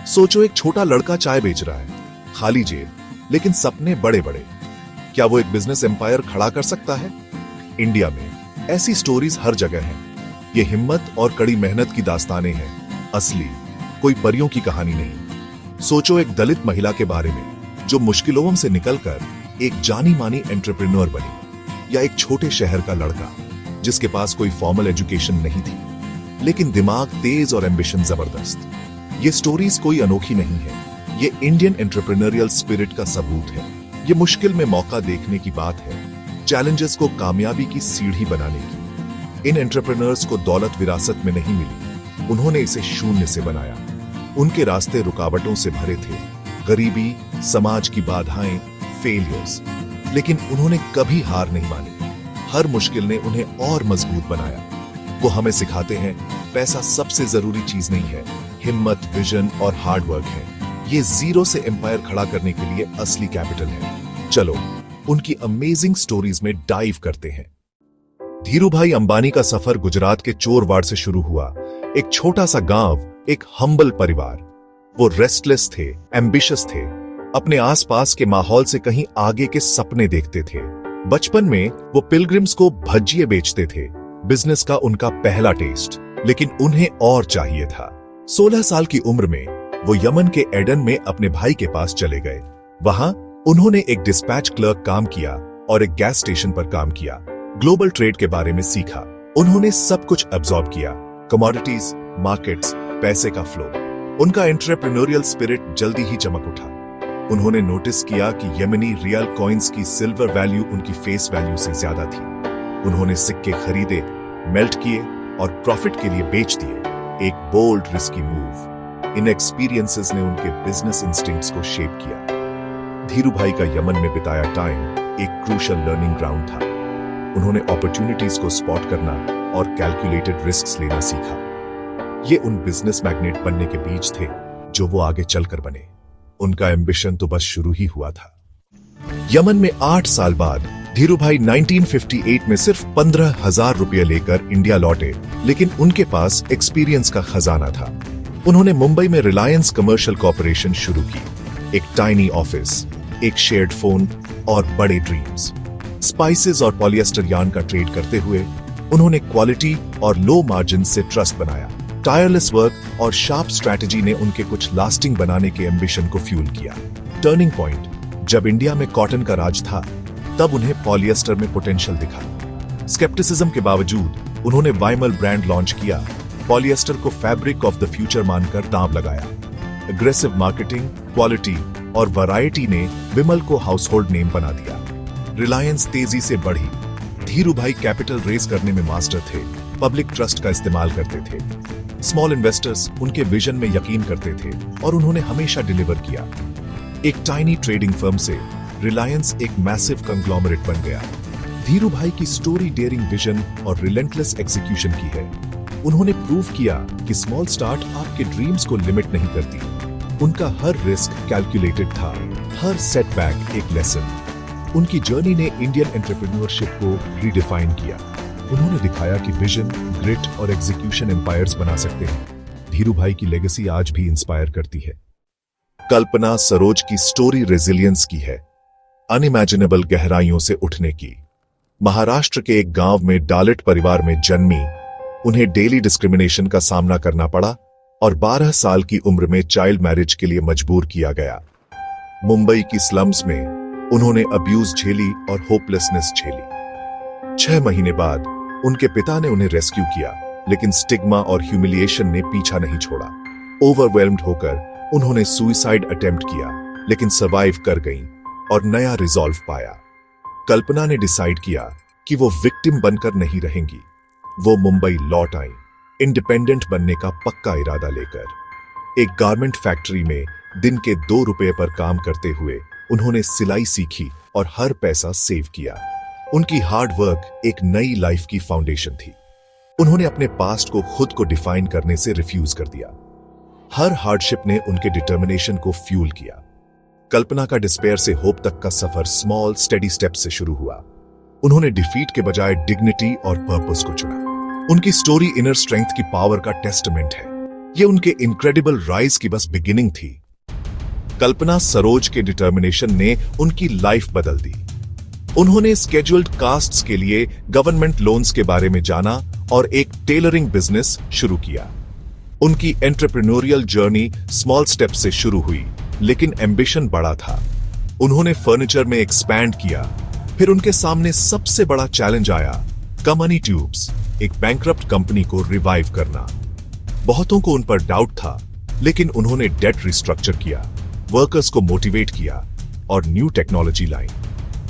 सोचो, एक छोटा लड़का चाय बेच रहा है, खाली जेब लेकिन सपने बड़े बड़े। क्या वो एक बिजनेस एम्पायर खड़ा कर सकता है? इंडिया में ऐसी स्टोरीज हर जगह हैं। ये हिम्मत और कड़ी मेहनत की दास्तानें हैं, असली, कोई परियों की कहानी नहीं। सोचो एक दलित महिला के बारे में जो मुश्किलों से निकलकर एक जानी मानी एंटरप्रेन्योर बनी, या एक छोटे शहर का लड़का जिसके पास कोई फॉर्मल एजुकेशन नहीं थी लेकिन दिमाग तेज और एम्बिशन जबरदस्त। ये स्टोरीज कोई अनोखी नहीं है, ये इंडियन एंटरप्रेन्योरियल स्पिरिट का सबूत है। ये मुश्किल में मौका देखने की बात है, चैलेंजेस को कामयाबी की सीढ़ी बनाने की। इन एंटरप्रेन्योर्स को दौलत विरासत में नहीं मिली, उन्होंने इसे शून्य से बनाया। उनके रास्ते रुकावटों से भरे थे, गरीबी, समाज की बाधाएं, फेलियर्स, लेकिन उन्होंने कभी हार नहीं मानी। हर मुश्किल ने उन्हें और मजबूत बनाया। वो हमें सिखाते हैं, पैसा सबसे जरूरी चीज नहीं है, हिम्मत, विजन और हार्ड वर्क है। ये जीरो से एम्पायर खड़ा करने के लिए असली कैपिटल है। चलो उनकी अमेजिंग स्टोरीज में डाइव करते हैं। धीरूभाई अंबानी का सफर गुजरात के चोरवाड़ से शुरू हुआ। एक छोटा सा गांव, एक हम्बल परिवार। वो रेस्टलेस थे, एम्बिशियस थे, अपने आसपास के माहौल से कहीं आगे के सपने देखते थे। बचपन में वो पिलग्रिम्स को भजिए बेचते थे, बिजनेस का उनका पहला टेस्ट। लेकिन उन्हें और चाहिए था। 16 साल की उम्र में वो यमन के एडन में अपने भाई के पास चले गए। वहां उन्होंने एक डिस्पैच क्लर्क काम किया और एक गैस स्टेशन पर काम किया। ग्लोबल ट्रेड के बारे में सीखा। उन्होंने सब कुछ अब्सॉर्ब किया, कमोडिटीज, मार्केट्स, पैसे का फ्लो। उनका एंटरप्रेन्योरियल स्पिरिट जल्दी ही चमक उठा। उन्होंने नोटिस किया कि यमनी रियल कॉइन्स की सिल्वर वैल्यू उनकी फेस वैल्यू से ज्यादा थी। उन्होंने सिक्के खरीदे, मेल्ट किए और प्रॉफिट के लिए बेच दिए। एक बोल्ड, रिस्की मूव। इन एक्सपीरियंसेस ने उनके बिजनेस इंस्टिंक्ट्स को शेप किया। धीरूभाई का यमन में बिताया टाइम एक क्रूशियल लर्निंग ग्राउंड था। उन्होंने अपॉर्चुनिटीज को स्पॉट करना और कैलकुलेटेड रिस्क्स लेना सीखा। ये उन बिजनेस मैग्नेट बनने के बीज थे जो वो आगे चलकर बने। उनका एम्बिशन तो बस शुरू ही हुआ था। यमन में 8 साल बाद धीरूभाई 1958 में सिर्फ 15,000 रुपये लेकर इंडिया लौटे, लेकिन उनके पास एक्सपीरियंस का खजाना था। उन्होंने मुंबई में रिलायंस कमर्शियल कॉर्पोरेशन शुरू की। एक टाइनी ऑफिस, एक शेयर्ड फोन और बड़े ड्रीम्स। स्पाइसेस और पॉलिएस्टर यार्न का ट्रेड करते हुए उन्होंने क्वालिटी और लो मार्जिन से ट्रस्ट बनाया। टायरलेस वर्क और शार्प स्ट्रैटेजी ने उनके कुछ लास्टिंग बनाने के एम्बिशन को फ्यूल किया। टर्निंग पॉइंट, जब इंडिया में कॉटन का राज था, तब उन्हें पॉलिएस्टर में पोटेंशियल दिखा। स्केप्टिसिज्म के बावजूद उन्होंने वाइमल ब्रांड लॉन्च किया। पॉलिएस्टर को फैब्रिक ऑफ द फ्यूचर मानकर दांव लगाया। एग्रेसिव मार्केटिंग, क्वालिटी और वैरायटी ने विमल को हाउसहोल्ड नेम बना दिया। रिलायंस तेजी से बढ़ी। धीरूभाई कैपिटल रेज करने में मास्टर थे, पब्लिक ट्रस्ट का इस्तेमाल करते थे। स्मॉल इन्वेस्टर्स उनके विजन में यकीन करते थे और उन्होंने हमेशा डिलीवर किया। एक टाइनी ट्रेडिंग फर्म से रिलायंस एक मैसिव कंग्लोमरेट बन गया। धीरूभाई की स्टोरी डेयरिंग विजन और रिलेंटलेस एग्जीक्यूशन की है। उन्होंने प्रूव किया कि स्मॉल स्टार्ट आपके ड्रीम्स को लिमिट नहीं करती। उनका हर रिस्क कैलकुलेटेड था, हर सेटबैक एक लेसन। उनकी जर्नी ने इंडियन एंटरप्रेन्योरशिप को रीडिफाइन किया। उन्होंने दिखाया कि विजन, ग्रिट और एग्जीक्यूशन एम्पायर्स बना सकते हैं। धीरूभाई की लेगेसी आज भी इंस्पायर करती है। कल्पना सरोज की स्टोरी रेजिलियंस की है, अनइमेजिनेबल गहराइयों से उठने की। महाराष्ट्र के एक गांव में डालित परिवार में जन्मी, उन्हें डेली डिस्क्रिमिनेशन का सामना करना पड़ा और 12 साल की उम्र में चाइल्ड मैरिज के लिए मजबूर किया गया। मुंबई की स्लम्स में उन्होंने अब्यूज झेली और होपलेसनेस झेली। 6 महीने बाद उनके पिता ने उन्हें रेस्क्यू किया, लेकिन स्टिग्मा और ह्यूमिलिएशन ने पीछा नहीं छोड़ा। ओवरवेल्म्ड होकर उन्होंने सुइसाइड अटेम्प्ट किया, लेकिन सर्वाइव कर गईं और नया रिजॉल्व पाया। कल्पना ने डिसाइड किया कि वो विक्टिम बनकर नहीं रहेंगी। वो मुंबई लौट आईं, इंडिपेंडेंट बनने का पक्का इरादा लेकर। एक गारमेंट फैक्ट्री में दिन के 2 रुपए पर काम करते हुए उन्होंने सिलाई सीखी और हर पैसा सेव किया। उनकी हार्ड वर्क एक नई लाइफ की फाउंडेशन थी। उन्होंने अपने पास्ट को खुद को डिफाइन करने से रिफ्यूज कर दिया। हर हार्डशिप ने उनके डिटर्मिनेशन को फ्यूल किया। कल्पना का डिस्पेयर से होप तक का सफर स्मॉल स्टेडी स्टेप से शुरू हुआ। उन्होंने डिफीट के बजाय डिग्निटी और पर्पस को चुना। उनकी स्टोरी इनर स्ट्रेंथ की पावर का टेस्टमेंट है। ये उनके इनक्रेडिबल राइज की बस बिगिनिंग थी। कल्पना सरोज के डिटर्मिनेशन ने उनकी लाइफ बदल दी। उन्होंने स्केड्यूल्ड कास्ट्स के लिए गवर्नमेंट लोन्स के बारे में जाना और एक टेलरिंग बिजनेस शुरू किया। उनकी एंटरप्रेन्योरियल जर्नी स्मॉल स्टेप से शुरू हुई, लेकिन एम्बिशन बड़ा था। उन्होंने फर्नीचर में एक्सपैंड किया। फिर उनके सामने सबसे बड़ा चैलेंज आया, कमनी ट्यूब्स, एक बैंकरप्ट कंपनी को रिवाइव करना। बहुतों को उन पर डाउट था, लेकिन उन्होंने डेट रिस्ट्रक्चर किया, वर्कर्स को मोटिवेट किया और न्यू टेक्नोलॉजी लाई।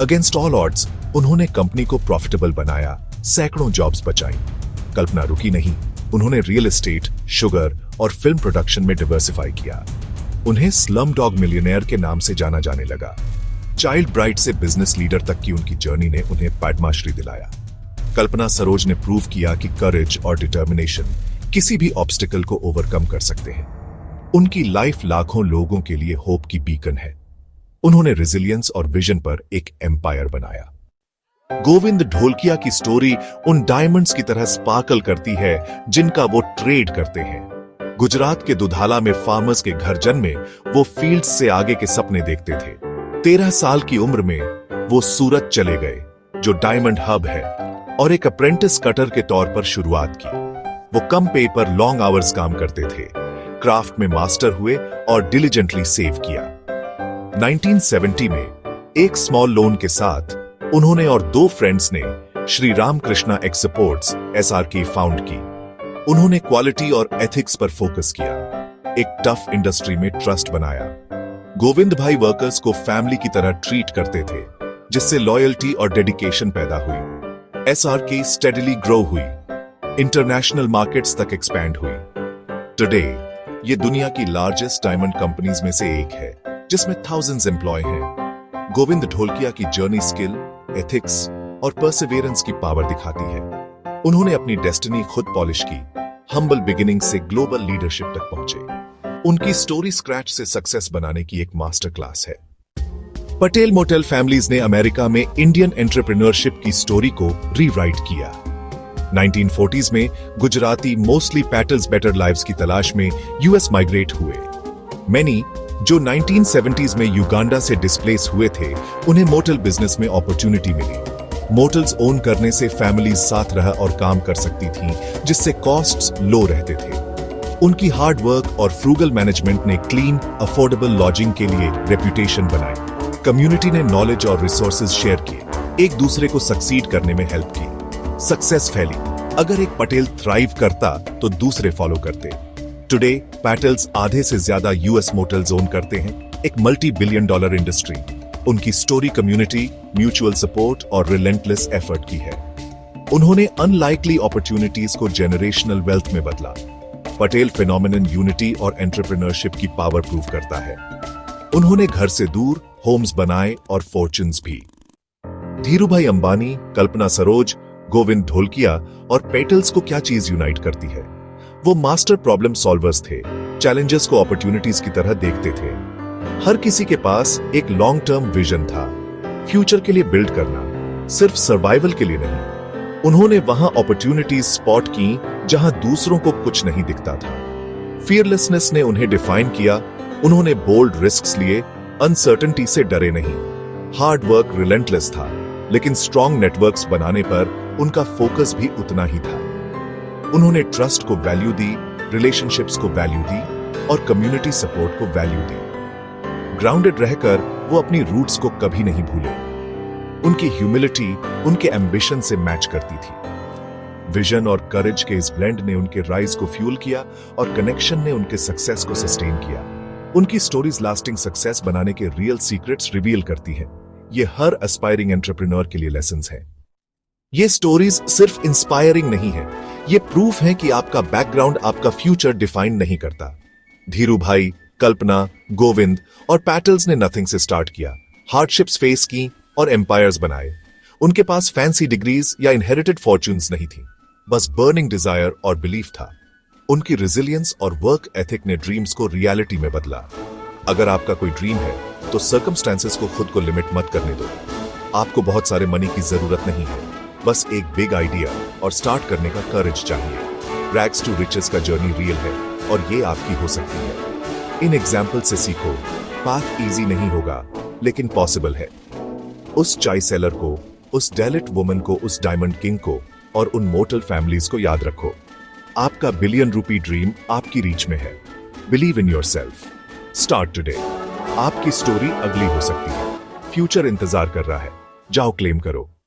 अगेंस्ट ऑल ऑड्स उन्होंने कंपनी को प्रॉफिटेबल बनाया, सैकड़ों जॉब्स बचाई। कल्पना रुकी नहीं, उन्होंने रियल एस्टेट, शुगर और फिल्म प्रोडक्शन में डिवर्सिफाई किया। उन्हें स्लम डॉग मिलियनेयर के नाम से जाना जाने लगा। चाइल्ड ब्राइट से बिजनेस लीडर तक की उनकी जर्नी ने उन्हें पद्मश्री दिलाया। कल्पना सरोज ने प्रूव किया कि करेज और डिटर्मिनेशन किसी भी ऑब्स्टिकल को ओवरकम कर सकते हैं। उनकी लाइफ लाखों लोगों के लिए होप की बीकन है। उन्होंने रेजिलियंस और विजन पर एक एम्पायर बनाया। गोविंद ढोलकिया की स्टोरी उन डायमंड्स की तरह स्पार्कल करती है जिनका वो ट्रेड करते हैं। गुजरात के दुधाला में फार्मर्स के घर जन्मे वो फील्ड्स से आगे के सपने देखते थे। 13 साल की उम्र में वो सूरत चले गए, जो डायमंड हब है, और एक अप्रेंटिस कटर के तौर पर शुरुआत की। वो कम पे पर लॉन्ग आवर्स काम करते थे, क्राफ्ट में मास्टर हुए और डिलिजेंटली सेव किया। 1970 में एक स्मॉल लोन के साथ उन्होंने और 2 फ्रेंड्स ने Shri Ramakrishna exports SRK found की। उन्होंने क्वालिटी और एथिक्स पर फोकस किया, एक टफ इंडस्ट्री में ट्रस्ट बनाया। गोविंद भाई वर्कर्स को फैमिली की तरह ट्रीट करते थे, जिससे लॉयल्टी और डेडिकेशन पैदा हुई। SRK स्टेडिली ग्रो हुई, इंटरनेशनल मार्केट्स तक एक्सपैंड हुई। टुडे ये दुनिया की लार्जेस्ट डायमंड कंपनीज में से एक है, जिसमें थाउजेंड्स एम्प्लॉय हैं। गोविंद ढोलकिया की जर्नी स्किल, एथिक्स और परसिवियरेंस की पावर दिखाती है। उन्होंने अपनी डेस्टिनी खुद पॉलिश की, हम्बल बिगिनिंग से ग्लोबल लीडरशिप तक पहुंचे। उनकी स्टोरी स्क्रैच से सक्सेस बनाने की एक मास्टर क्लास है। पटेल मोटेल फैमिलीज ने अमेरिका में इंडियन एंटरप्रेन्योरशिप की स्टोरी को रीराइट किया। 1940s में Gujarati mostly petals better lives की तलाश में यूएस माइग्रेट हुए। मैनी जो 1970s में युगांडा से डिस्प्लेस हुए थे, उन्हें मोटेल बिजनेस में अपॉर्चुनिटी मिली। मोटेल्स ओन करने से फैमिलीज साथ रह और काम कर सकती थीं, जिससे कॉस्ट्स लो रहते थे। उनकी हार्ड वर्क और फ्रूगल मैनेजमेंट ने क्लीन, अफोर्डेबल लॉजिंग के लिए रेप्यूटेशन बनाई। कम्युनिटी ने नॉलेज और रिसोर्सेज शेयर किए, एक दूसरे को सक्सीड करने में हेल्प की। सक्सेस फैली। अगर एक पटेल थ्राइव करता तो दूसरे फॉलो करते। टुडे पैटल्स आधे से ज्यादा यूएस मोटेल्स ओन करते हैं, एक $multi-billion इंडस्ट्री। उनकी स्टोरी कम्युनिटी, म्यूचुअल सपोर्ट और रिलेंटलेस एफर्ट की है। उन्होंने अनलाइकली अपॉर्चुनिटीज को जेनरेशनल वेल्थ में बदला। पटेल फिनोमिनन यूनिटी और एंटरप्रेन्योरशिप की पावर प्रूव करता है। उन्होंने घर से दूर होम्स बनाए और फॉर्च्यून्स भी। धीरूभाई अंबानी, कल्पना सरोज, गोविंद ढोलकिया और पेटल्स को क्या चीज यूनाइट करती है? वो मास्टर प्रॉब्लम सॉल्वर्स थे, चैलेंजेस को अपॉर्चुनिटीज की तरह देखते थे। हर किसी के पास एक लॉन्ग टर्म विजन था, फ्यूचर के लिए बिल्ड करना, सिर्फ सर्वाइवल के लिए नहीं। उन्होंने वहां अपॉर्चुनिटीज स्पॉट की जहां दूसरों को कुछ नहीं दिखता था। फियरलेसनेस ने उन्हें डिफाइन किया। उन्होंने बोल्ड रिस्क्स लिए, अनसर्टेनिटी से डरे नहीं। हार्ड वर्क रिलेंटलेस था, लेकिन स्ट्रॉन्ग नेटवर्क्स बनाने पर उनका फोकस भी उतना ही था। उन्होंने ट्रस्ट को वैल्यू दी, रिलेशनशिप्स को वैल्यू दी और कम्युनिटी सपोर्ट को वैल्यू दी। ग्राउंडेड रहकर वो अपनी रूट्स को कभी नहीं भूले। उनकी ह्यूमिलिटी उनके एम्बिशन से मैच करती थी। विजन और करेज के इस ब्लेंड ने उनके राइज को फ्यूल किया और कनेक्शन ने उनके सक्सेस को सस्टेन किया। उनकी स्टोरीज लास्टिंग सक्सेस बनाने के रियल सीक्रेट्स रिवील करती हैं। ये हर एस्पायरिंग एंटरप्रेन्योर के लिए लेसन्स हैं। ये स्टोरीज सिर्फ इंस्पायरिंग नहीं है, ये प्रूफ है कि आपका बैकग्राउंड आपका फ्यूचर डिफाइन नहीं करता। धीरूभाई, कल्पना, गोविंद और पैटल्स ने नथिंग से स्टार्ट किया, हार्डशिप्स फेस की और एम्पायर्स बनाए। उनके पास फैंसी डिग्रीज या इनहेरिटेड फॉर्च्यून्स नहीं थी, बस बर्निंग डिजायर और बिलीफ था। उनकी रेजिलियंस और वर्क एथिक ने ड्रीम्स को रियलिटी में बदला। अगर आपका कोई ड्रीम है तो सर्कमस्टेंसेस को खुद को लिमिट मत करने दो। आपको बहुत सारे मनी की जरूरत नहीं है, बस एक बिग आइडिया और स्टार्ट करने का करेज चाहिए। रैग्स टू रिचेस का जर्नी रियल है, और ये आपकी हो सकती है। इन एग्जाम्पल से सीखो, पाथ इजी नहीं होगा लेकिन पॉसिबल है। उस चाय सेलर को, उस डेलिट वुमन को, उस डायमंड किंग को और उन मोटल फैमिलीज को याद रखो। आपका बिलियन रुपी ड्रीम आपकी रीच में है। Believe in yourself. Start today. आपकी स्टोरी अगली हो सकती है। फ्यूचर इंतजार कर रहा है। जाओ क्लेम करो।